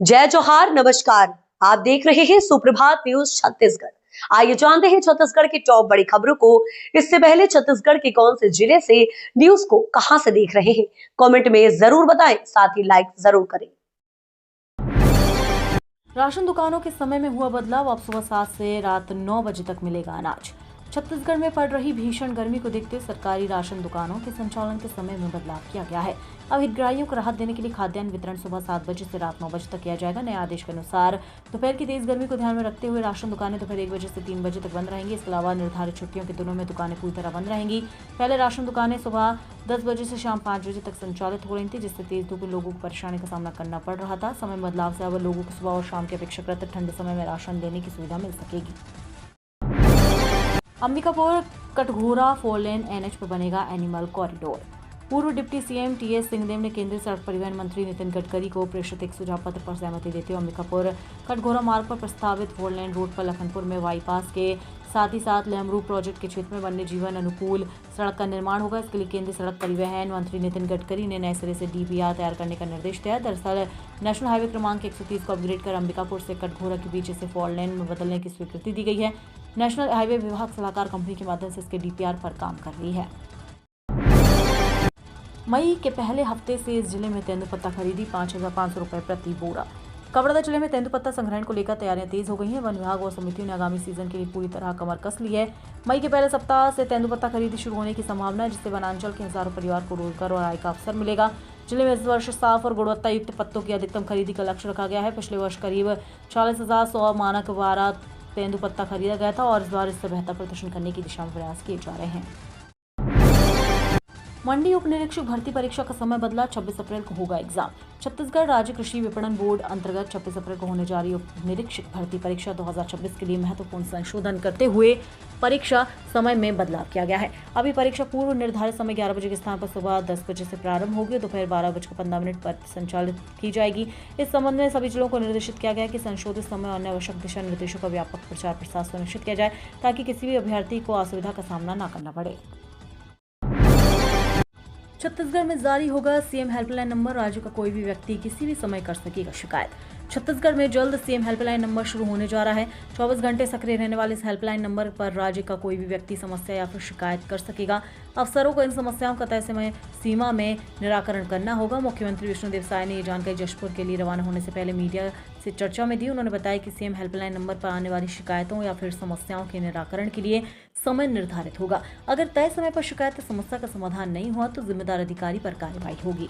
जय जोहार, नमस्कार। आप देख रहे हैं सुप्रभात न्यूज छत्तीसगढ़। आइए जानते हैं छत्तीसगढ़ की टॉप बड़ी खबरों को। इससे पहले छत्तीसगढ़ के कौन से जिले से न्यूज को कहां से देख रहे हैं, कमेंट में जरूर बताएं, साथ ही लाइक जरूर करें। राशन दुकानों के समय में हुआ बदलाव। अब सुबह 7 से रात 9 बजे तक मिलेगा अनाज। छत्तीसगढ़ में पड़ रही भीषण गर्मी को देखते सरकारी राशन दुकानों के संचालन के समय में बदलाव किया गया है। अब हितग्राहियों को राहत देने के लिए खाद्यान्न वितरण सुबह 7 बजे से रात 9 बजे तक किया जाएगा। नए आदेश के अनुसार दोपहर की तेज गर्मी को ध्यान में रखते हुए राशन दुकानें दोपहर 1 बजे से 3 बजे तक बंद रहेंगी। इसके अलावा निर्धारित छुट्टियों के दिनों में दुकानें पूरी तरह बंद रहेंगी। पहले राशन दुकानें सुबह 10 बजे से शाम 5 बजे तक संचालित हो रही थी, जिससे तेज धूप में लोगों को परेशानी का सामना करना पड़ रहा था। समय बदलाव से अब लोगों को सुबह और शाम की अपेक्षाकृत ठंडे समय में राशन लेने की सुविधा मिल सकेगी। अंबिकापुर कटघोरा 4 लेन एनएच पर बनेगा एनिमल कॉरिडोर। पूर्व डिप्टी सीएम टीएस सिंहदेव ने केंद्रीय सड़क परिवहन मंत्री नितिन गडकरी को प्रेषित एक सुझाव पत्र पर सहमति देते हुए अंबिकापुर कटघोरा मार्ग पर प्रस्तावित 4 लेन रोड पर लखनपुर में बाईपास के साथ ही साथ लेमरू प्रोजेक्ट के क्षेत्र में वन्य जीवन अनुकूल सड़क का निर्माण होगा। इसके लिए केंद्रीय सड़क परिवहन मंत्री नितिन गडकरी ने नए सिरे से डीपीआर तैयार करने का निर्देश दिया। दरअसल नेशनल हाईवे क्रमांक 130 को अपग्रेड कर अंबिकापुर से कटघोरा के बीच इसे 4 लेन में बदलने की स्वीकृति दी गई है। नेशनल हाईवे विभाग सलाहकार कंपनी के माध्यम से इसके डीपीआर पर काम कर रही है। मई के पहले हफ्ते से इस जिले में तेंदुपत्ता खरीदी 5,500 रुपए प्रति बोरा। कवर्धा जिले में तेंदुपत्ता संग्रहण को लेकर तैयारियां तेज हो गई हैं। वन विभाग और समितियों ने आगामी सीजन के लिए पूरी तरह कमर कस ली है। मई के पहले सप्ताह से तेंदुपत्ता खरीदी शुरू होने की संभावना है, जिससे वनांचल के हजारों परिवार को रोजगार और आय का अवसर मिलेगा। जिले में इस वर्ष साफ और गुणवत्ता युक्त पत्तों की अधिकतम खरीदी का लक्ष्य रखा गया है। पिछले वर्ष करीब 40,100 मानक वारा तेंदुपत्ता खरीदा गया था और इस बार इससे बेहतर प्रदर्शन करने की दिशा में प्रयास किए जा रहे हैं। मंडी उप निरीक्षक भर्ती परीक्षा का समय बदला। 26 अप्रैल को होगा एग्जाम। छत्तीसगढ़ राज्य कृषि विपणन बोर्ड अंतर्गत 26 अप्रैल को होने जा रही उप निरीक्षक भर्ती परीक्षा 2026 के लिए महत्वपूर्ण संशोधन करते हुए परीक्षा समय में बदलाव किया गया है। अभी परीक्षा पूर्व निर्धारित समय 11 बजे के स्थान पर सुबह 10 बजे से प्रारंभ होगी। दोपहर 12:15 पर संचालित की जाएगी। इस संबंध में सभी जिलों को निर्देशित किया गया है कि संशोधित समय और आवश्यक दिशा निर्देशों का व्यापक प्रचार प्रसार सुनिश्चित किया जाए, ताकि किसी भी अभ्यर्थी को असुविधा का सामना न करना पड़े। छत्तीसगढ़ में जारी होगा सीएम हेल्पलाइन नंबर। राज्य का कोई भी व्यक्ति किसी भी समय कर सकेगा शिकायत। छत्तीसगढ़ में जल्द सीएम हेल्पलाइन नंबर शुरू होने जा रहा है। 24 घंटे सक्रिय रहने वाले इस हेल्पलाइन नंबर पर राज्य का कोई भी व्यक्ति समस्या या फिर शिकायत कर सकेगा। अफसरों को इन समस्याओं का तय समय सीमा में निराकरण करना होगा। मुख्यमंत्री विष्णुदेव साय ने ये जानकारी जशपुर के लिए रवाना होने से पहले मीडिया से चर्चा में दी। उन्होंने बताया कि सीएम हेल्पलाइन नंबर पर आने वाली शिकायतों या फिर समस्याओं के निराकरण के लिए समय निर्धारित होगा। अगर तय समय पर शिकायत या समस्या का समाधान नहीं हुआ तो जिम्मेदार अधिकारी पर कार्रवाई होगी।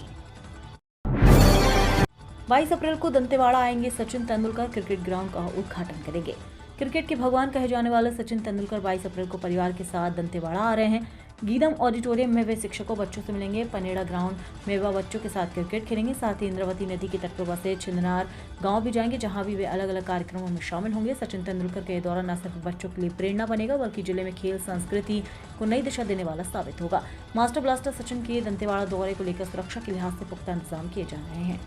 22 अप्रैल को दंतेवाड़ा आएंगे सचिन तेंदुलकर। क्रिकेट ग्राउंड का उद्घाटन करेंगे। क्रिकेट के भगवान कहे जाने वाले सचिन तेंदुलकर 22 अप्रैल को परिवार के साथ दंतेवाड़ा आ रहे हैं। गीदम ऑडिटोरियम में वे शिक्षकों बच्चों से मिलेंगे। पनेड़ा ग्राउंड में वह बच्चों के साथ क्रिकेट खेलेंगे। साथ ही इंद्रावती नदी के तट पर बसे छिंदनार गांव भी जाएंगे, जहां भी वे अलग अलग कार्यक्रमों में शामिल होंगे। सचिन तेंदुलकर का ये दौरा न सिर्फ बच्चों के लिए प्रेरणा बनेगा, बल्कि जिले में खेल संस्कृति को नई दिशा देने वाला साबित होगा। मास्टर ब्लास्टर सचिन के दंतेवाड़ा दौरे को लेकर सुरक्षा के लिहाज से पुख्ता इंतजाम किए जा रहे हैं।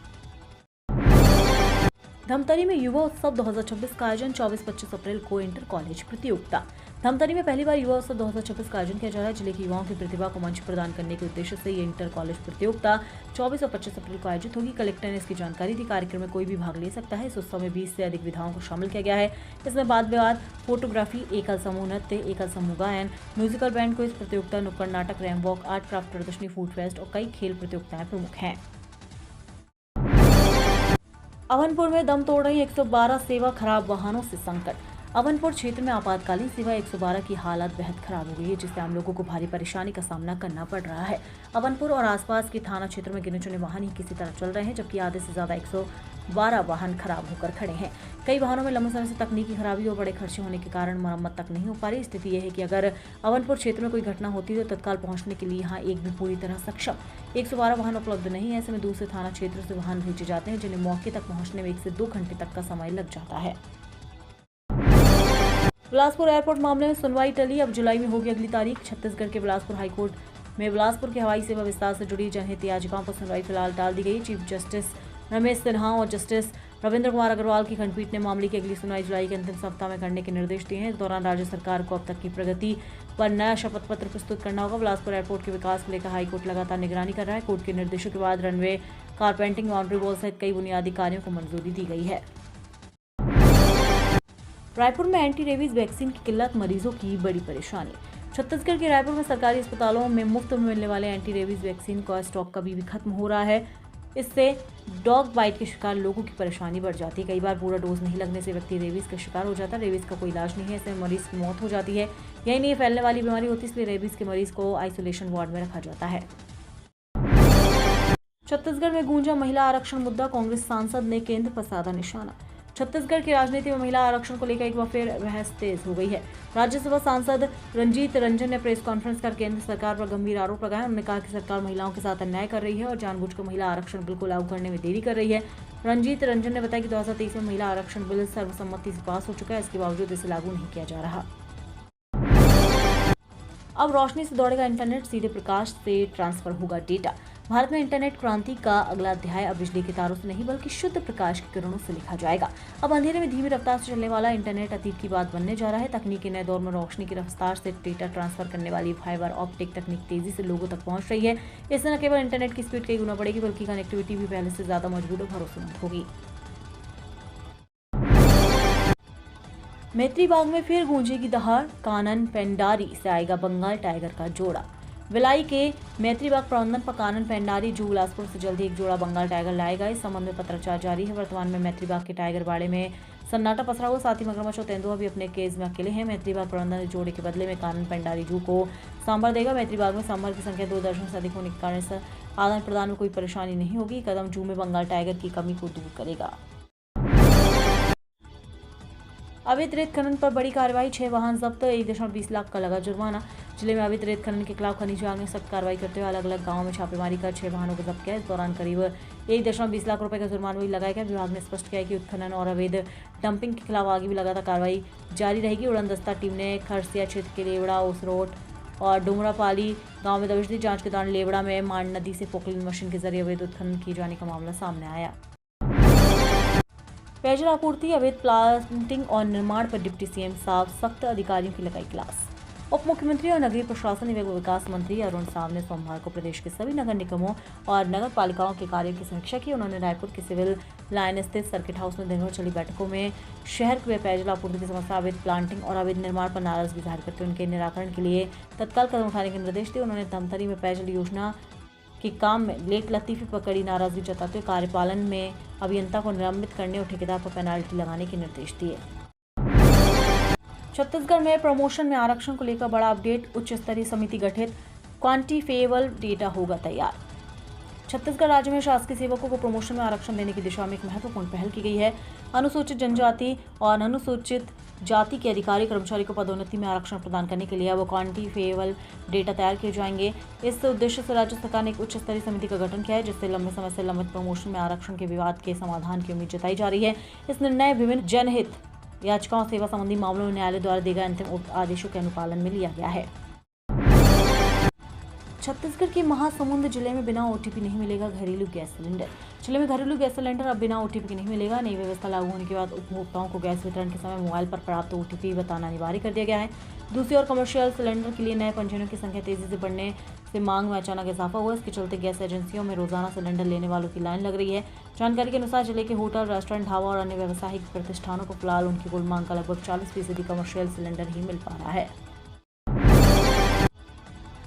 धमतरी में युवा उत्सव 2026 का आयोजन। 24-25 अप्रैल को इंटर कॉलेज प्रतियोगिता। धमतरी में पहली बार युवा उत्सव 2026 का आयोजन किया जा रहा है। जिले के युवाओं की प्रतिभा को मंच प्रदान करने के उद्देश्य से ये इंटर कॉलेज प्रतियोगिता 24 और 25 अप्रैल को आयोजित होगी। कलेक्टर ने इसकी जानकारी दी। कार्यक्रम में कोई भी भाग ले सकता है। इस उत्सव में 20 से अधिक विधाओं को शामिल किया गया है। इसमें वाद विवाद, फोटोग्राफी, एकल समूह नृत्य, एकल समूह गायन, म्यूजिकल बैंड क्विज प्रतियोगिता, नुक्कड़ नाटक, रैंप वॉक, आर्ट क्राफ्ट प्रदर्शनी, फूड फेस्ट और कई खेल प्रतियोगिताएं प्रमुख हैं। अभनपुर में दम तोड़ रही 112 सेवा, खराब वाहनों से संकट। अभनपुर क्षेत्र में आपातकालीन सेवा 112 की हालत बेहद खराब हो गई है, जिससे आम लोगों को भारी परेशानी का सामना करना पड़ रहा है। अभनपुर और आसपास के थाना क्षेत्र में गिने चुने वाहन ही किसी तरह चल रहे हैं, जबकि आधे से ज्यादा 112 वाहन खराब होकर खड़े हैं। कई वाहनों में लंबे समय से तकनीकी खराबी और बड़े खर्चे होने के कारण मरम्मत तक नहीं हो पा रही। स्थिति यह है कि अगर अभनपुर क्षेत्र में कोई घटना होती है तो तत्काल पहुंचने के लिए यहाँ एक भी पूरी तरह सक्षम 112 वाहन उपलब्ध नहीं है। ऐसे में दूसरे थाना क्षेत्र से वाहन भेजे जाते हैं, जिन्हें मौके तक पहुंचने में 1 से 2 घंटे तक का समय लग जाता है। बिलासपुर एयरपोर्ट मामले में सुनवाई टली। अब जुलाई में होगी अगली तारीख। छत्तीसगढ़ के बिलासपुर हाईकोर्ट में बिलासपुर की हवाई सेवा विस्तार से जुड़ी जनहित याचिकाओं पर सुनवाई फिलहाल टाल दी गई। चीफ जस्टिस रमेश सिन्हा और जस्टिस रविंद्र कुमार अग्रवाल की खंडपीठ ने मामले की अगली सुनवाई जुलाई के अंतिम सप्ताह में करने के निर्देश दिए हैं। इस दौरान राज्य सरकार को अब तक की प्रगति पर नया शपथ पत्र प्रस्तुत करना होगा। बिलासपुर एयरपोर्ट के विकास को लेकर हाईकोर्ट लगातार निगरानी कर रहा है। कोर्ट के निर्देशों के बाद रनवे कारपेंटिंग, बाउंड्री वॉल सहित कई बुनियादी कार्यों को मंजूरी दी गई है। रायपुर में एंटी रेबीज वैक्सीन की किल्लत, मरीजों की बड़ी परेशानी। छत्तीसगढ़ के रायपुर में सरकारी अस्पतालों में मुफ्त में मिलने वाले एंटी रेबीज वैक्सीन का स्टॉक कभी भी खत्म हो रहा है। इससे डॉग बाइट के शिकार लोगों की परेशानी बढ़ जाती है। कई बार पूरा डोज नहीं लगने से व्यक्ति रेबीज का शिकार हो जाता है। रेबीज का कोई इलाज नहीं है, इससे मरीज की मौत हो जाती है। यही नहीं, फैलने वाली बीमारी होती है, इसलिए रेबीज के मरीज को आइसोलेशन वार्ड में रखा जाता है। छत्तीसगढ़ में गूंजा महिला आरक्षण मुद्दा, कांग्रेस सांसद ने केंद्र पर साधा निशाना। छत्तीसगढ़ की राजनीति में महिला आरक्षण को लेकर एक बार फिर बहस तेज हो गई है। राज्यसभा सांसद रंजीत रंजन ने प्रेस कॉन्फ्रेंस कर केंद्र सरकार पर गंभीर आरोप लगाया। उन्होंने कहा कि सरकार महिलाओं के साथ अन्याय कर रही है और जानबूझकर महिला आरक्षण बिल को लागू करने में देरी कर रही है। रंजीत रंजन ने बताया कि 2023 में महिला आरक्षण बिल सर्वसम्मति से पास हो चुका है, इसके बावजूद इसे लागू नहीं किया जा रहा। अब रोशनी से दौड़ेगा इंटरनेट, सीधे प्रकाश से ट्रांसफर होगा डेटा। भारत में इंटरनेट क्रांति का अगला अध्याय अब बिजली के तारों से नहीं बल्कि शुद्ध प्रकाश की किरणों से लिखा जाएगा। अब अंधेरे में धीमी रफ्तार से चलने वाला इंटरनेट अतीत की बात बनने जा रहा है। तकनीक के नए दौर में रोशनी की रफ्तार से डेटा ट्रांसफर करने वाली फाइबर ऑप्टिक तकनीक तेजी से लोगों तक पहुंच रही है। इससे न केवल इंटरनेट की स्पीड कई गुना बढ़ेगी बल्कि कनेक्टिविटी भी पहले से ज्यादा मजबूत और भरोसेमंद होगी। मैत्री बाग में फिर गूंजेगी दहाड़, कानन पेंडारी से आएगा बंगाल टाइगर का जोड़ा। भिलाई के मैत्री बाग प्रबंधन पर कानन पेंडारी जू बिलासपुर से जल्द ही एक जोड़ा बंगाल टाइगर लाएगा। इस संबंध में पत्राचार जारी है। वर्तमान में मैत्री बाग के टाइगर बाड़े में सन्नाटा पसरा हुआ, साथ ही मगरमच्छ और तेंदुआ भी अपने केज में अकेले हैं। मैत्री बाग प्रबंधन इस जोड़े के बदले में कानन पेंडारी जू को सांभर देगा। मैत्री बाग में सांभर की संख्या 2 दर्जन से अधिक होने के कारण इस आदान प्रदान में कोई परेशानी नहीं होगी। कदम जू में बंगाल टाइगर की कमी को दूर करेगा। अवैध रेत खनन पर बड़ी कार्रवाई, 6 वाहन जब्त, 1.20 लाख का लगा जुर्माना। जिले में अवैध रेत खनन के खिलाफ खनिज विभाग ने सख्त कार्रवाई करते हुए अलग अलग गांवों में छापेमारी कर 6 वाहनों को जब्त किया। इस दौरान करीब 1.20 लाख रुपए का जुर्माना भी लगाया गया। विभाग ने स्पष्ट किया कि उत्खनन और अवैध डंपिंग के खिलाफ आगे भी लगातार कार्रवाई जारी रहेगी। उड़नदस्ता टीम ने खरसिया क्षेत्र के लेवड़ा, उसरोट और डुमरापाली गाँव में दबिश दी। जाँच के दौरान लेवड़ा में मांड नदी से पोकलिन मशीन के जरिए अवैध उत्खनन किए जाने का मामला सामने आया। पेयजल आपूर्ति, अवैध प्लांटिंग और निर्माण पर डिप्टी सीएम साहब सख्त, अधिकारियों की लगाई क्लास। उप मुख्यमंत्री और नगरीय प्रशासन एवं विकास मंत्री अरुण साव ने सोमवार को प्रदेश के सभी नगर निगमों और नगर पालिकाओं के कार्यों की समीक्षा की। उन्होंने रायपुर के सिविल लाइन स्थित सर्किट हाउस में दिन भर चली बैठकों में शहर में पेयजल आपूर्ति की समस्या, अवैध प्लांटिंग और अवैध निर्माण पर नाराजगी जाहिर करते हुए उनके निराकरण के लिए तत्काल कदम उठाने के निर्देश दिए। उन्होंने धमतरी में पेयजल योजना के काम में लेट लतीफी पर कड़ी नाराजगी जताते हुए कार्यपालन में अभियंता को निलंबित करने और ठेकेदार पर पेनाल्टी लगाने के निर्देश दिए। छत्तीसगढ़ में प्रमोशन में आरक्षण को लेकर बड़ा अपडेट, उच्च स्तरीय समिति गठित, क्वांटिफिएबल डेटा होगा तैयार। छत्तीसगढ़ राज्य में शासकीय सेवकों को प्रमोशन में आरक्षण देने की दिशा में एक महत्वपूर्ण पहल की गई है। अनुसूचित जनजाति और अनुसूचित जाति के अधिकारी कर्मचारी को पदोन्नति में आरक्षण प्रदान करने के लिए अब क्वांटिफिएबल डेटा तैयार किए जाएंगे। इस उद्देश्य से राज्य सरकार ने एक उच्च स्तरीय समिति का गठन किया है, जिससे लंबे समय से लंबित प्रमोशन में आरक्षण के विवाद के समाधान की उम्मीद जताई जा रही है। इस निर्णय विभिन्न जनहित याचिकाओं, सेवा संबंधी मामलों में न्यायालय द्वारा दिए गए अंतिम आदेशों के अनुपालन में लिया गया है। छत्तीसगढ़ के महासमुंद जिले में बिना ओटीपी नहीं मिलेगा घरेलू गैस सिलेंडर। जिले में घरेलू गैस सिलेंडर अब बिना ओटीपी के नहीं मिलेगा। नई व्यवस्था लागू होने के बाद उपभोक्ताओं को गैस वितरण के समय मोबाइल पर प्राप्त ओटीपी बताना अनिवार्य कर दिया गया है। दूसरी ओर कमर्शियल सिलेंडर के लिए नए पंजीयनों की संख्या तेजी से बढ़ने से मांग में अचानक इजाफा हुआ। इसके चलते गैस एजेंसियों में रोजाना सिलेंडर लेने वालों की लाइन लग रही है। जानकारी के अनुसार जिले के होटल, रेस्टोरेंट, ढाबा और अन्य व्यावसायिक प्रतिष्ठानों को फिलहाल उनकी कुल मांग का लगभग 40% कमर्शियल सिलेंडर ही मिल पा रहा है।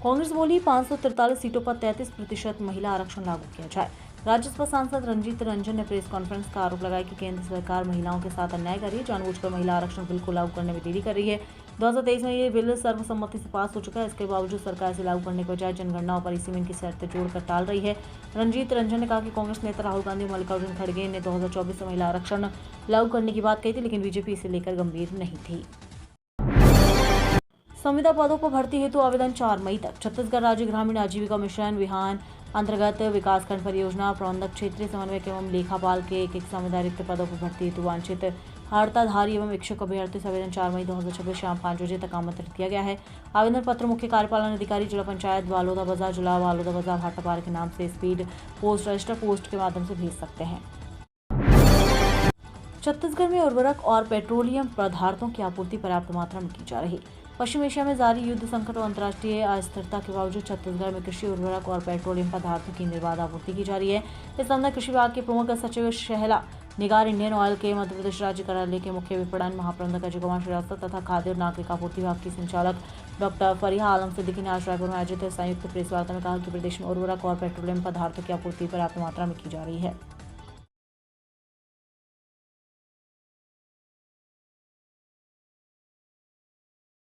कांग्रेस बोली 543 सीटों पर 33% महिला आरक्षण लागू किया जाए। राज्यसभा सांसद रंजीत रंजन ने प्रेस कॉन्फ्रेंस का आरोप लगाया कि केंद्र सरकार महिलाओं के साथ अन्याय कर रही है, जानबूझकर महिला आरक्षण बिल को लागू करने में देरी कर रही है। 2023 में ये बिल सर्वसम्मति से पास हो चुका है, इसके बावजूद सरकार इसे लागू करने के बजाय जनगणना और परिसीमन की शर्तें जोड़कर टाल रही है। रंजीत रंजन ने कहा कि कांग्रेस नेता राहुल गांधी और मल्लिकार्जुन खड़गे ने 2024 में महिला आरक्षण लागू करने की बात कही थी, लेकिन बीजेपी इसे लेकर गंभीर नहीं थी। संविदा पदों पर भर्ती हेतु आवेदन 4 मई तक। छत्तीसगढ़ राज्य ग्रामीण आजीविका मिशन विहान अंतर्गत विकासखंड परियोजना प्रबंधक, क्षेत्रीय समन्वयक एवं लेखापाल के एक संविदा रिक्त पदों पर भर्ती हेतु वांछित हड़ताधारी एवं इच्छुक अभ्यर्थी से आवेदन 4 मई 2026 शाम 5 बजे तक आमंत्रित किया गया है। आवेदन पत्र मुख्य कार्यपालन अधिकारी जिला पंचायत बालोदाबाजार, जिला बालोदाबाजार भाटापारा के नाम से स्पीड पोस्ट, रजिस्टर पोस्ट के माध्यम से भेज सकते हैं। छत्तीसगढ़ में उर्वरक और पेट्रोलियम पदार्थों की आपूर्ति पर्याप्त मात्रा में की जा रही। पश्चिम एशिया में जारी युद्ध संकट और अंतर्राष्ट्रीय अस्थिरता के बावजूद छत्तीसगढ़ में कृषि उर्वरक और पेट्रोलियम पदार्थों की निर्बाध आपूर्ति की जा रही है। इस संबंध में कृषि विभाग के प्रमुख सचिव शहला निगार, इंडियन ऑयल के मध्य प्रदेश राज्य कार्यालय के मुख्य विपणन महाप्रबंधक अजय कुमार श्रीवास्तव तथा खाद्य और नागरिक आपूर्ति विभाग की संचालक डॉक्टर फरीहा आलम सिद्दीकी ने आज रायपुर में आयोजित संयुक्त प्रेस वार्ता में कहा कि प्रदेश में उर्वरक और पेट्रोलियम पदार्थों की आपूर्ति पर्याप्त मात्रा में की जा रही है।